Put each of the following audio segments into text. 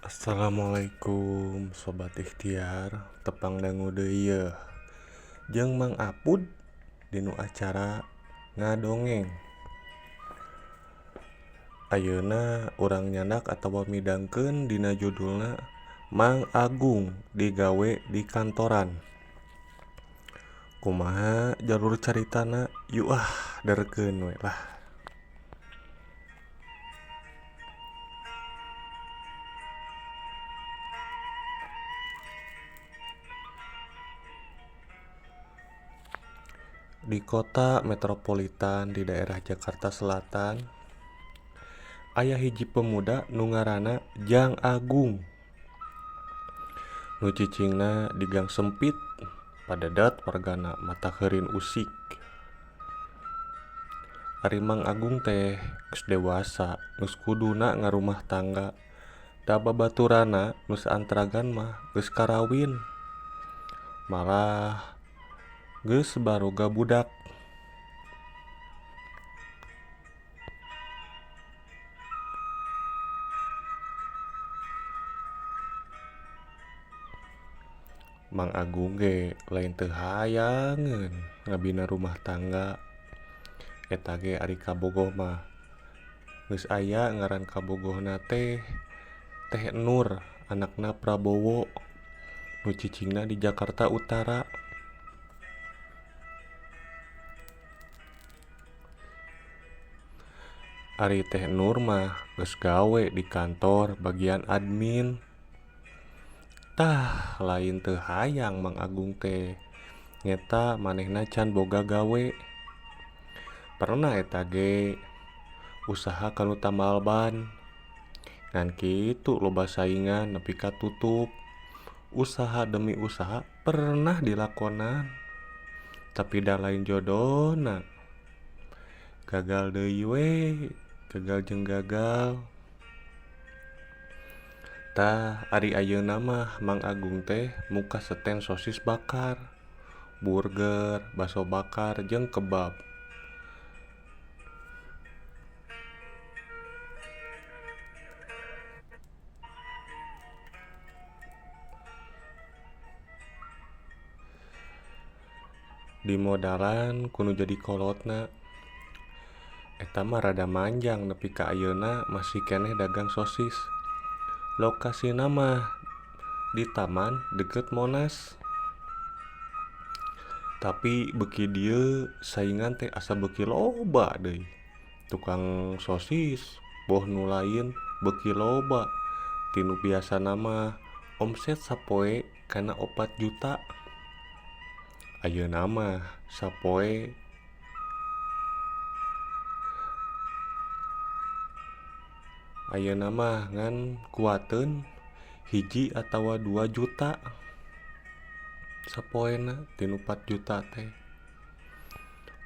Assalamualaikum Sobat Ikhtiar tepang dangu deui jeung Mang Apud dinu acara ngadongeng. Ayeuna urang nyandak atawa midangkeun dina judulna Mang Agung digawe di kantoran. Kumaha jalur caritana? Yuk darekeun we lah. Di kota metropolitan di daerah Jakarta Selatan, aya hiji pemuda nu ngaranna Jang Agung. Nu cicingna di gang sempit, padadat wargana mata heureun usik. Ari Mang Agung teh geus dewasa, geus kuduna ngarumah tangga. Da babaturana nu saantaragan mah geus karawin. Malah geus baroga budak. Mang Agung ge lain teu hayangeun ngabina rumah tangga. Eta ge ari kabogoh mah geus aya ngaran kabogohna teh Teh Nur, anakna Prabowo nu cicingna di Jakarta Utara. Ari Teh Nur mah geus gawe di kantor bagian admin. Tah lain teu hayang Mang Agung teh nyeta manehna can boga gawe. Pernah eta ge usaha kanu tambal ban. Ngan kitu loba saingan nepi ka tutup. Usaha demi usaha pernah dilakonan, tapi da lain jodona. Gagal deui we, gagal jeung gagal. Tah ari ayeuna mah Mang Agung teh muka seten sosis bakar, burger, bakso bakar jeung kebab. Di modalan kudu jadi kolotna. Eta mah rada manjang nepi ka ayeuna masih keneh dagang sosis. Lokasina mah di taman deket Monas. Tapi beuki dieu saingan teh asa beuki loba deui. Tukang sosis boh nu lain beuki loba. Tinu biasana mah omset sapoe kana 4 juta. Ayeuna mah sapoe ngan kuateun hiji atawa 2 juta sapoena tinu 4 juta teh.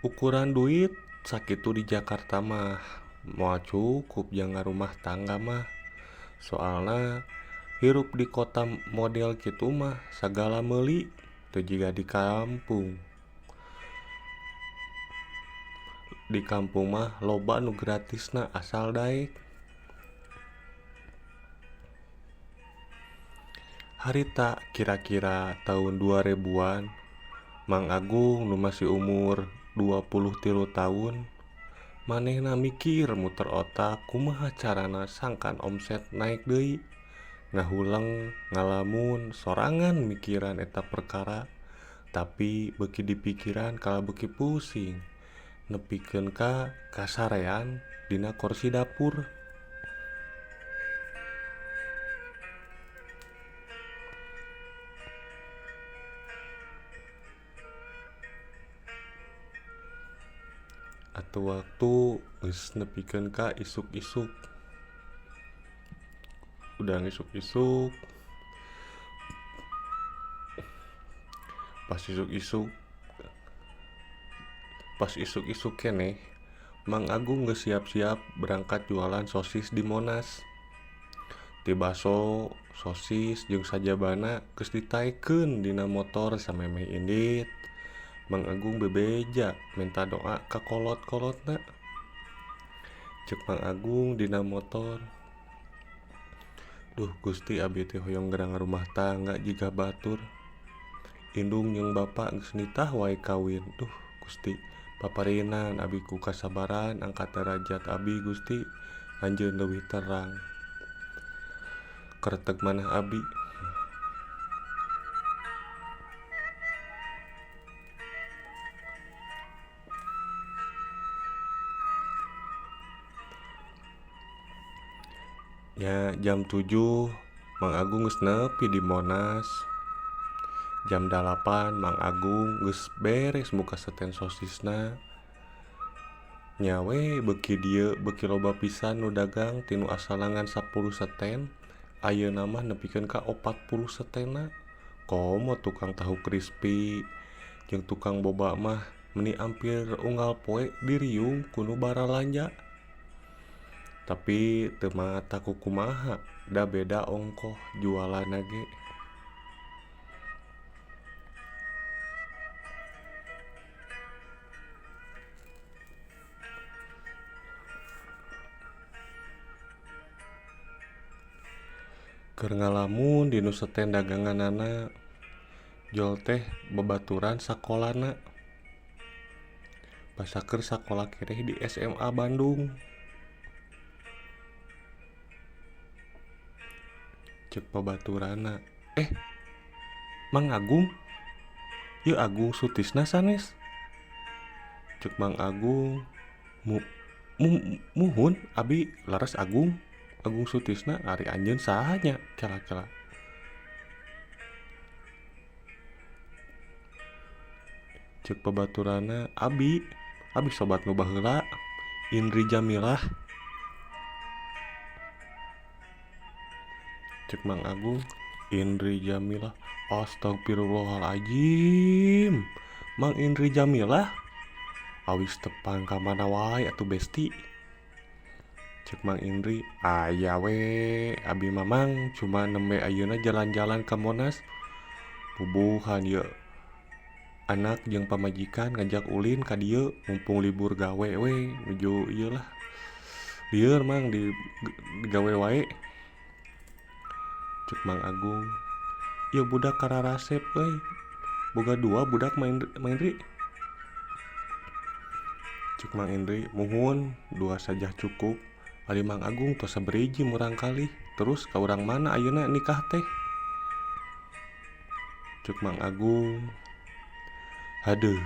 Ukuran duit sakitu di Jakarta mah moal cukup jang ngarumah tangga mah. Soalna hirup di kota model kitu mah sagala meuli teu jiga di kampung. Di kampung mah loba nu gratisna asal daek. Harita kira-kira tahun 2000-an, Mang Agung nu masih umur 23 tahun, manehna mikir muter otak kumaha carana sangkan omset naik deui. Ngahuleng ngalamun sorangan mikiran eta perkara, tapi beuki dipikiran kala beuki pusing nepikeun ka kasarean dina kursi dapur. Atuh waktu geus nepikeun ka isuk-isuk. Udah ngisuk-isuk, pas isuk-isuk keneh Mang Agung geus siap-siap berangkat jualan sosis di Monas. Ti baso, sosis jeung sajabana geus ditaekeun dina motor samemeh indit. Mang Agung bebeja minta doa ka kolot-kolotna. Ceuk Mang Agung dina motor, Duh Gusti abi teh hoyong gerang rumah tangga jika batur indung jeung bapak geus nitah wae kawin. Duh Gusti paparinan abi ku kasabaran angkat derajat abi Gusti anjeun leuwih terang kareteg maneh abi. Ya jam 7 Mang Agung geus nepi di Monas. Jam 8 Mang Agung geus beres buka seten sosisna. Nyawe beuki dieu beuki loba pisan nu dagang tinu asalangan 10 seten. Ayeuna mah nepikeun ka 40 setena. Komo tukang tahu crispy jeung tukang boba mah meni ampir unggal poe diriung ku nu baralanja. Tapi teu mata ku kumaha, da beda ongkoh jualanna ge. Keur ngalamun di nu seten daganganana jol teh babaturan sakolana. Pasaker sakola keneh di SMA Bandung. Cek babaturana, Mang Agung, ieu Agung Sutisna sanes. Cek Mang Agung, muhun abi laras Agung Sutisna ari anjeun saha nya kala-kala. Cek babaturana, abi sobat nu baheula Indri Jamilah. Cek Mang Agung, Indri Jamilah, astagfirullahaladzim, Mang Indri Jamilah awis tepang ka mana wae atuh besti. Cek Mang Indri, aya we abi mamang cuma nembe ayeuna jalan-jalan ka Monas. Bubuhan ye anak jeung pamajikan ngajak ulin ka dieu mumpung libur gawe we nuju ieu lah. Lieur mang di gawe wae. Cek Mang Agung, ieu budak kararasep boga 2 budak Mang Indri. Cek Mang Indri, muhun 2 saja cukup. Ari Mang Agung tos saberiji murang kali. Terus ka urang mana ayeuna nikah teh? Cek Mang Agung, haduh,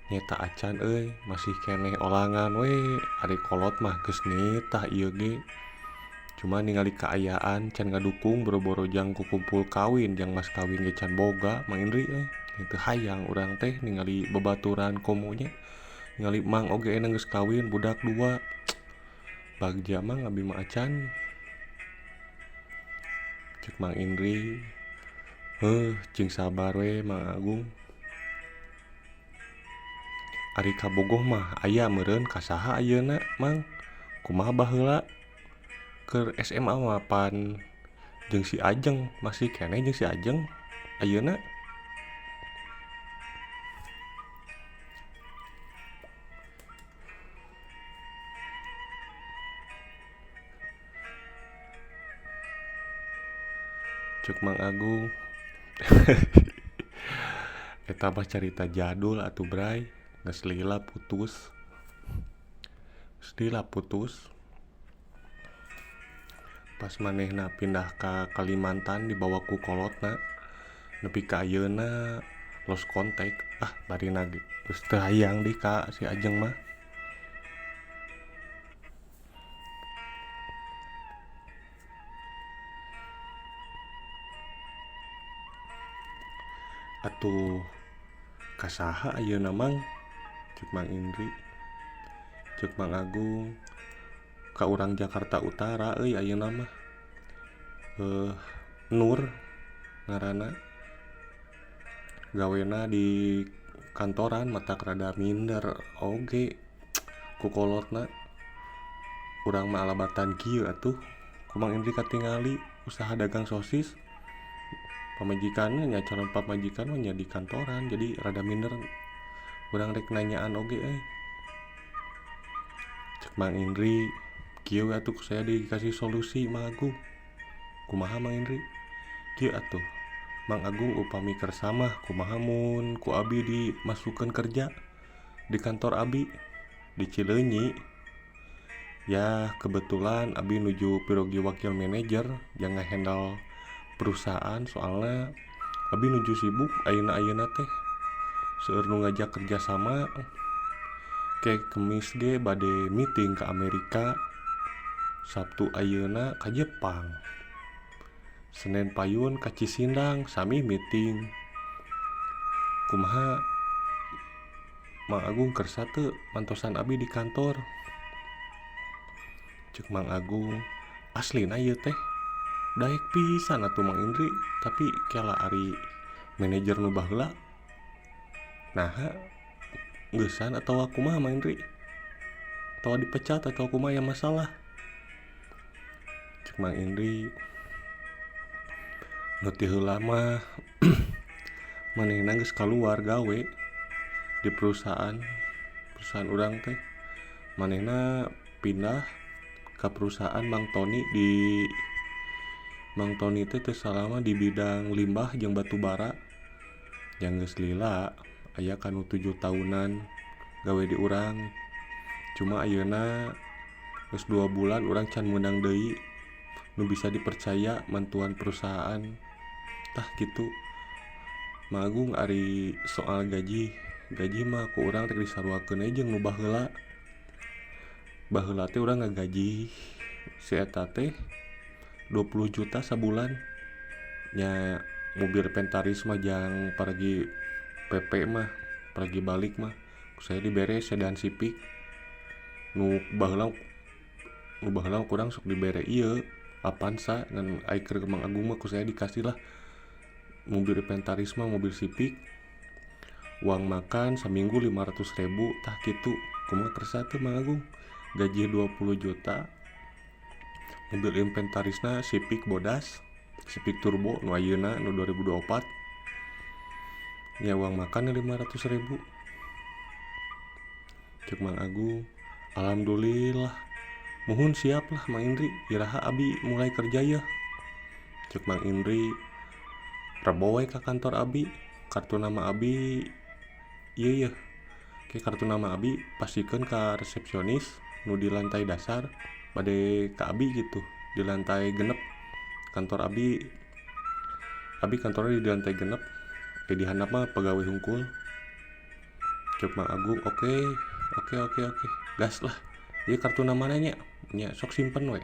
nyeta acan masih keneh olangan we. Ari kolot mah geus nitah ieu ge. Cuma ningali kaayaan can ngadukung boro-boro jang kumpul kawin jang mas kawin ge can boga Mang Indri teu hayang urang teh ningali babaturan komonya. Ningali Mang oge enang geus kawin budak 2. Bagja Mang abi mah acan. Cek Mang Indri, cing sabar we Mang Agung. Ari kabogoh mah aya meureun kasaha ayeuna Mang? Kumaha baheula? Keur SMA mapan jeung si Ajeng masih keneh jeung si Ajeng ayeuna. Cek Mang Agung, eta mah carita jadul atuh bray. Geus lila putus. Pas manehna pindah ka Kalimantan dibawa ku kolotna. Nepi ka ayeuna lost contact. Bari nage geus teu hayang deui ka si Ajeng mah. Atuh kasaha ayeuna Mang? Cek Mang Indri. Cek Mang Agung, ka urang Jakarta Utara ayeuna mah. Nur ngaranna. Gawena di kantoran matak rada minder oge ku kolotna. Urang mah alabatan kieu atuh. Ku Mang Indri katingali usaha dagang sosis. Pamajikanna nya calon pamajikan mah nya di kantoran jadi rada minder. Urang rek nanyaan oge Cek Mang Indri, kieu atuh saya dikasih solusi Mang Agung. Kumaha Mang Indri? Kieu atuh Mang Agung upami kersamah kumaha mun ku abi dimasukkeun kerja di kantor abi di Cileunyi. Ya kebetulan abi nuju pirogi wakil manajer yang ngahandle perusahaan, soalnya abi nuju sibuk ayeuna teh seueur nu ngajak kerja sama. Kayak Kemis ge bade meeting ke Amerika, Sabtu ayeuna ka Jepang, Senin payun ka Cisindang sami meeting. Kumaha Mang Agung kersa teu mantosan abi di kantor? Cek Mang Agung, aslina ieu teh daek pisan atuh Mang Indri, tapi kela ari manajer nu baheula naha geussan atau kumaha Mang Indri? Atau dipecat atau kumaha yang masalah? Cek Mang Indri, nu ti heula mah manehna geus kaluar gawe di perusahaan urang teh. Manehna pindah ka perusahaan Mang Tony teh teu salama di bidang limbah jeung batu bara. Yang geus lila aya kanu 7 tahunan gawe di urang. Cuma ayeuna geus 2 bulan urang can meunang deui nu bisa dipercaya mantuan perusahaan. Tah kitu Mang Agung ari soal gaji mah ku urang rek disaruakeun we jeung nu baheula. Baheula teh urang ngagaji si eta teh 20 juta sabulan. Nya mobil Pentaris mah jang pergi PP mah, pergi balik mah ku saya dibere sedan Civic. Nu baheula kurang sok dibere ieu Avanza ngan Aiker Mang Agung mah ku saya dikasih lah mobil Pentaris mah, mobil Civic. Uang makan seminggu 500.000. Tah kitu kumaha kersa teu Mang Agung, gaji 20 juta, mobil inventarisna Civic bodas, Civic turbo nu ayeuna nu 2024, nya uang makan 500.000. Cek Mang Agung, alhamdulillah, muhun siap lah Mang Indri, iraha abi mulai kerja ya. Cek Mang Indri, rebo we ka kantor abi, kartu nama abi ieu ke kartu nama abi pasikeun ka resepsionis nu di lantai dasar bade ka abi gitu, di lantai genep kantor abi kantornya di lantai genep, di handap mah pegawai hungkul. Cek Mang Agung, oke, gas lah, ieu kartu namana nya sok simpen we.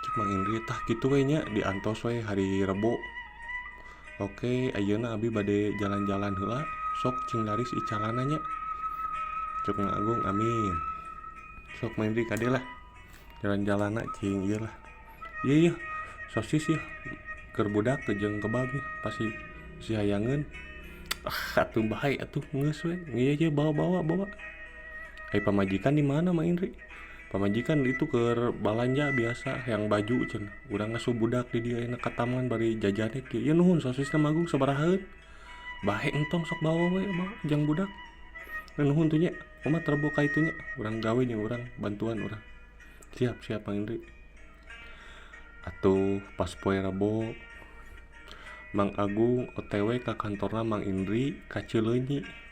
Cek Mang Indri, tah kitu we nya diantos we hari Rebo. Oke, ayeuna abi bade jalan-jalan heula, sok cing laris icalana nya. Cek Mang Agung, amin. Sok Mang Indri kade lah jalan-jalana cing ieu lah. Ieu sosis ya keur budak teh jeung kebab pasti si hayangeun. Atuh bae atuh geus we. Ieu bawa. Ai pamajikan di mana Mang Indri? Pamajikan itu keur balanja biasa yang baju cenah. Urang ngasuh budak di dieu enak kataman bari jajane kieu. Ya nuhun sosisna Mang Agung sabarahaeun? Bae entong sok bawa we jang budak. Nuhun tuh nya. Mama terbuka itu nya. Urang gawe jeung urang bantuan urang. Siap Mang Indri. Atuh pas poe Rebo Mang Agung OTW ka kantorna Mang Indri ka Cileunyi.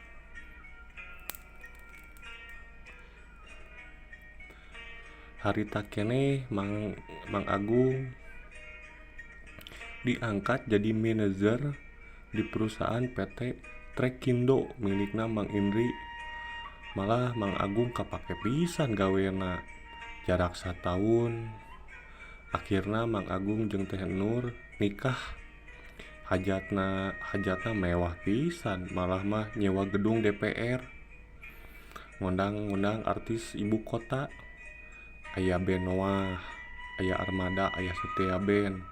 Harita keneh Mang Agung diangkat jadi manajer di perusahaan PT Trekindo milikna Mang Indri. Malah Mang Agung kapake pisan gawena, jarak 1 tahun. Akhirna Mang Agung jeung Teh Nur nikah. Hajatna mewah pisan, malah mah nyewa gedung DPR, ngundang artis ibu kota. Aya Benoah, aya Armada, aya Setia Band.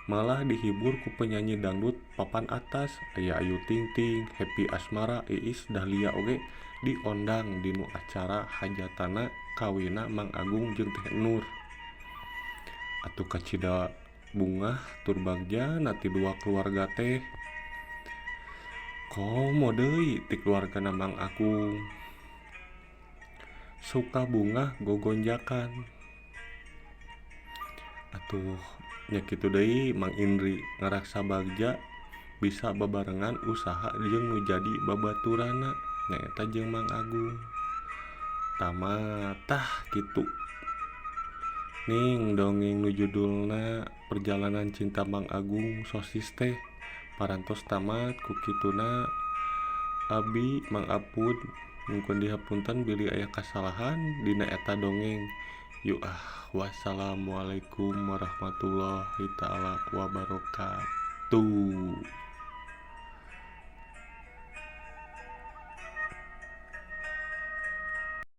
Malah dihibur ku penyanyi dangdut papan atas, aya Ayu Ting Ting, Happy Asmara, Iis Dahlia oge diondang dinu acara hajatana kawina Mang Agung jeung Teh Nur. Atuh kacida bunga tur bagja nati 2 keluarga teh. Komo deui ti keluargana Mang Agung. suka bunga gogonjakan. Atuh nya kitu deui Mang Indri ngaraksa bagja bisa babarengan usaha jeung nu jadi babaturana nyaeta jeung Mang Agung. Tamat tah kitu. Ning dongeng nu judulna Perjalanan Cinta Mang Agung Sosis teh parantos tamat ku kituna abi Mang Apud nyuhun dihapunten bilih aya kasalahan dina eta dongeng. Yuk wassalamualaikum warahmatullahi taala wabarakatuh.